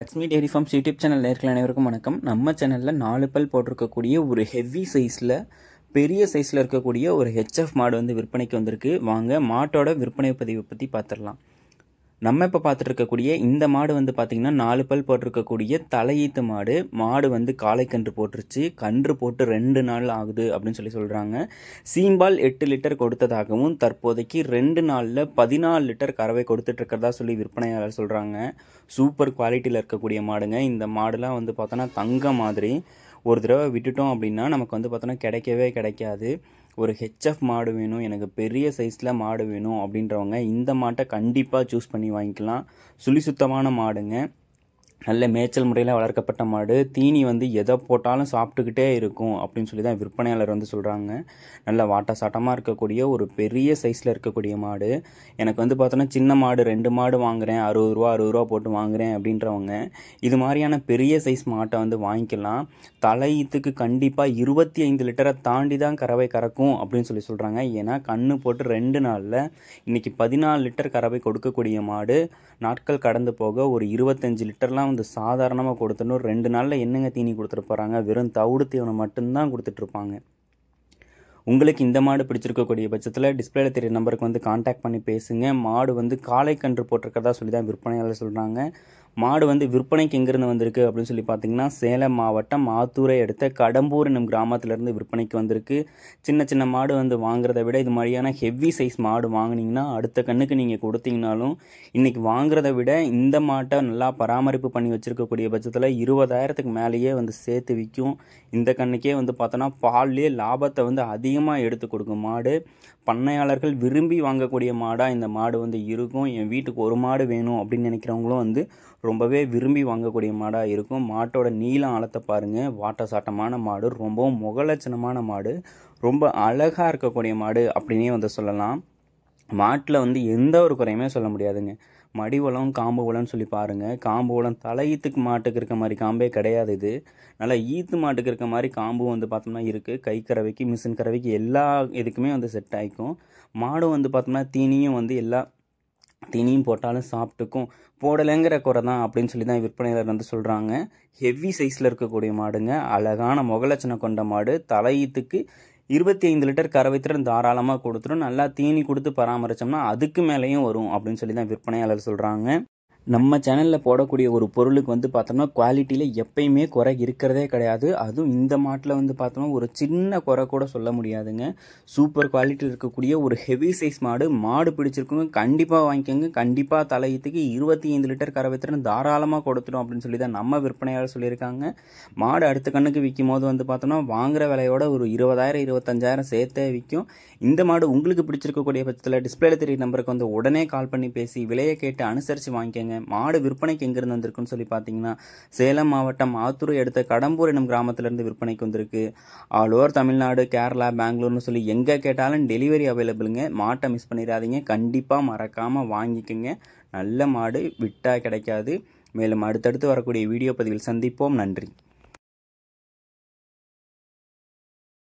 Lakshmi dairy farms YouTube channel நேயர்கள் அனைவருக்கும் வணக்கம். நம்ம சேனலில் 4 பல் போட்டிருக்கக்கூடிய ஒரு ஹெவி சைஸில் பெரிய சைஸில் இருக்கக்கூடிய ஒரு ஹெச்எஃப் மாடு வந்து விற்பனைக்கு வந்திருக்கு. வாங்க மாட்டோட விற்பனை பதிவை பற்றி பார்த்துடலாம். நம்ம இப்போ பார்த்துட்டு இருக்கக்கூடிய இந்த மாடு வந்து பார்த்திங்கன்னா 4 பல் போட்டிருக்கக்கூடிய தலையீத்து மாடு. மாடு வந்து காளைக்கன்று போட்டுருச்சு. கன்று போட்டு 2 நாள் ஆகுது அப்படின்னு சொல்கிறாங்க. சீம்பால் 8 லிட்டர் கொடுத்ததாகவும் தற்போதைக்கு 2 நாளில் 14 லிட்டர் கறவை கொடுத்துட்டு இருக்கிறதா சொல்லி விற்பனையாளர் சொல்கிறாங்க. சூப்பர் குவாலிட்டியில் இருக்கக்கூடிய மாடுங்க. இந்த மாடுலாம் வந்து பார்த்தோன்னா தங்க மாதிரி. ஒரு தடவை விட்டுட்டோம் அப்படின்னா நமக்கு வந்து பார்த்தோன்னா கிடைக்கவே கிடைக்காது. ஒரு ஹெச்எஃப் மாடு வேணும், எனக்கு பெரிய சைஸில் மாடு வேணும் அப்படின்றவங்க இந்த மாட்டை கண்டிப்பாக சூஸ் பண்ணி வாங்கிக்கலாம். சுழி சுத்தமான மாடுங்க. நல்ல மேய்ச்சல் முறையில் வளர்க்கப்பட்ட மாடு. தீனி வந்து எதை போட்டாலும் சாப்பிட்டுக்கிட்டே இருக்கும் அப்படின்னு சொல்லி தான் விற்பனையாளர் வந்து சொல்கிறாங்க. நல்ல வாட்ட சாட்டமாக இருக்கக்கூடிய ஒரு பெரிய சைஸில் இருக்கக்கூடிய மாடு. எனக்கு வந்து பார்த்தோன்னா சின்ன மாடு 2 மாடு வாங்குகிறேன், 60 ரூபா போட்டு வாங்குகிறேன் அப்படின்றவங்க இது மாதிரியான பெரிய சைஸ் மாட்டை வந்து வாங்கிக்கலாம். தலையீத்துக்கு கண்டிப்பாக 25 லிட்டரை தாண்டி தான் கறவை கறக்கும் அப்படின்னு சொல்கிறாங்க. ஏன்னா கன்று போட்டு 2 நாளில் இன்றைக்கி 14 லிட்டர் கறவை கொடுக்கக்கூடிய மாடு. நாட்கள் கடந்து போக ஒரு 25 லிட்டர்லாம் வந்து சாதாரணமாக கொடுத்துடணும். 2 நாளில் என்னங்க தீனி கொடுத்துட்டு போகிறாங்க? வெறும் தவிடு தீவனம் மட்டும்தான் கொடுத்துட்ருப்பாங்க. உங்களுக்கு இந்த மாடு பிடிச்சிருக்கக்கூடிய பட்சத்தில் டிஸ்பிளேல தெரிய நம்பருக்கு வந்து கான்டாக்ட் பண்ணி பேசுங்க. மாடு வந்து காளைக்கன்று போட்டிருக்கிறதா சொல்லி தான் விற்பனையாளர் சொல்கிறாங்க. மாடு வந்து விற்பனைக்கு எங்கேருந்து வந்திருக்கு அப்படின்னு சொல்லி பார்த்தீங்கன்னா சேலம் மாவட்டம் ஆத்தூரை அடுத்த கடம்பூர் என்னும் கிராமத்திலேருந்து விற்பனைக்கு வந்திருக்கு. சின்ன சின்ன மாடு வந்து வாங்குறத விட இது மாதிரியான ஹெவி சைஸ் மாடு வாங்கினீங்கன்னா அடுத்த கண்ணுக்கு நீங்கள் கொடுத்தீங்கனாலும் இன்றைக்கி வாங்குறத விட இந்த மாட்டை நல்லா பராமரிப்பு பண்ணி வச்சுருக்கக்கூடிய பட்சத்தில் 20,000க்கு மேலேயே வந்து சேர்த்து விற்கும். இந்த கண்ணுக்கே வந்து பார்த்தோன்னா பால்லேயே லாபத்தை வந்து அதிகமாக எடுத்து கொடுக்கும் மாடு. பண்ணையாளர்கள் விரும்பி வாங்கக்கூடிய மாடாக இந்த மாடு வந்து இருக்கும். என் வீட்டுக்கு ஒரு மாடு வேணும் அப்படின்னு நினைக்கிறவங்களும் வந்து ரொம்பவே விரும்பி வாங்கக்கூடிய மாடாக இருக்கும். மாட்டோட நீளம் அளத்தை பாருங்கள். வாட்ட சாட்டமான மாடு, ரொம்பவும் முகலட்சணமான மாடு, ரொம்ப அழகாக இருக்கக்கூடிய மாடு அப்படின்னே வந்து சொல்லலாம். மாட்டில் வந்து எந்த ஒரு குறையுமே சொல்ல முடியாதுங்க. மடி வளம் காம்பு வளம்னு சொல்லி பாருங்கள். காம்பு வளம் தலையீத்துக்கு மாட்டுக்கு இருக்க மாதிரி காம்பே கிடையாது. இது நல்லா ஈத்து மாட்டுக்கு இருக்க மாதிரி காம்பு வந்து பார்த்தோம்னா இருக்குது. கை கறவைக்கு மிஷின் கறவைக்கு எல்லா இதுக்குமே வந்து செட் ஆகிக்கும். மாடும் வந்து பார்த்தோம்னா தீனியும் வந்து எல்லா தீனியும் போட்டாலும் சாப்பிட்டுக்கும். போடலைங்கிற குறை தான் அப்படின்னு சொல்லி தான் விற்பனையாளர் வந்து சொல்கிறாங்க. ஹெவி சைஸில் இருக்கக்கூடிய மாடுங்க. அழகான முகலட்சணம் கொண்ட மாடு. தலையீத்துக்கு 25 லிட்டர் கறவை திறன் தாராளமாக கொடுத்துரும். நல்லா தீனி கொடுத்து பராமரித்தோம்னா அதுக்கு மேலேயும் வரும் அப்படின்னு சொல்லி தான் விற்பனையாளர் சொல்கிறாங்க. நம்ம சேனலில் போடக்கூடிய ஒரு பொருளுக்கு வந்து பார்த்தோம்னா குவாலிட்டியில் எப்பயுமே குறை இருக்கிறதே கிடையாது. அதுவும் இந்த மாட்டில் வந்து பார்த்தோம்னா ஒரு சின்ன குறை கூட சொல்ல முடியாதுங்க. சூப்பர் குவாலிட்டியில் இருக்கக்கூடிய ஒரு ஹெவி சைஸ் மாடு. மாடு பிடிச்சிருக்குங்க கண்டிப்பாக வாங்கிக்கோங்க. கண்டிப்பாக தலையீத்துக்கு 25 லிட்டர் கறவை திறன் தாராளமாக கொடுத்துடும் அப்படின்னு சொல்லி தான் நம்ம விற்பனையாளர் சொல்லியிருக்காங்க. மாடு அடுத்த கண்ணுக்கு விற்கும் போது வந்து பார்த்தோம்னா வாங்குகிற விலையோட ஒரு 20,000 25,000 சேர்த்தே விற்கும். இந்த மாடு உங்களுக்கு பிடிச்சிருக்கக்கூடிய பட்சத்தில் டிஸ்பிளேல தெரிய நம்பருக்கு வந்து உடனே கால் பண்ணி பேசி விலையை கேட்டு அனுசரித்து வாங்கிக்கோங்க. மாடு விற்பனைக்கு எங்கிருந்து வந்திருக்குன்னு சொல்லி பார்த்தீங்கன்னா சேலம் மாவட்டம் ஆத்தூரை அடுத்த கடம்பூர் என்னும் கிராமத்திலிருந்து விற்பனைக்கு வந்திருக்கு. ஆல் ஓவர் தமிழ்நாடு, கேரளா, பெங்களூர்னு சொல்லி எங்கே கேட்டாலும் டெலிவரி அவைலபிளுங்க. மாட்டை மிஸ் பண்ணிடாதீங்க. கண்டிப்பாக மறக்காமல் வாங்கிக்கோங்க. நல்ல மாடு விட்டால் கிடைக்காது. மேலும் அடுத்தடுத்து வரக்கூடிய வீடியோ பதிவில் சந்திப்போம். நன்றி.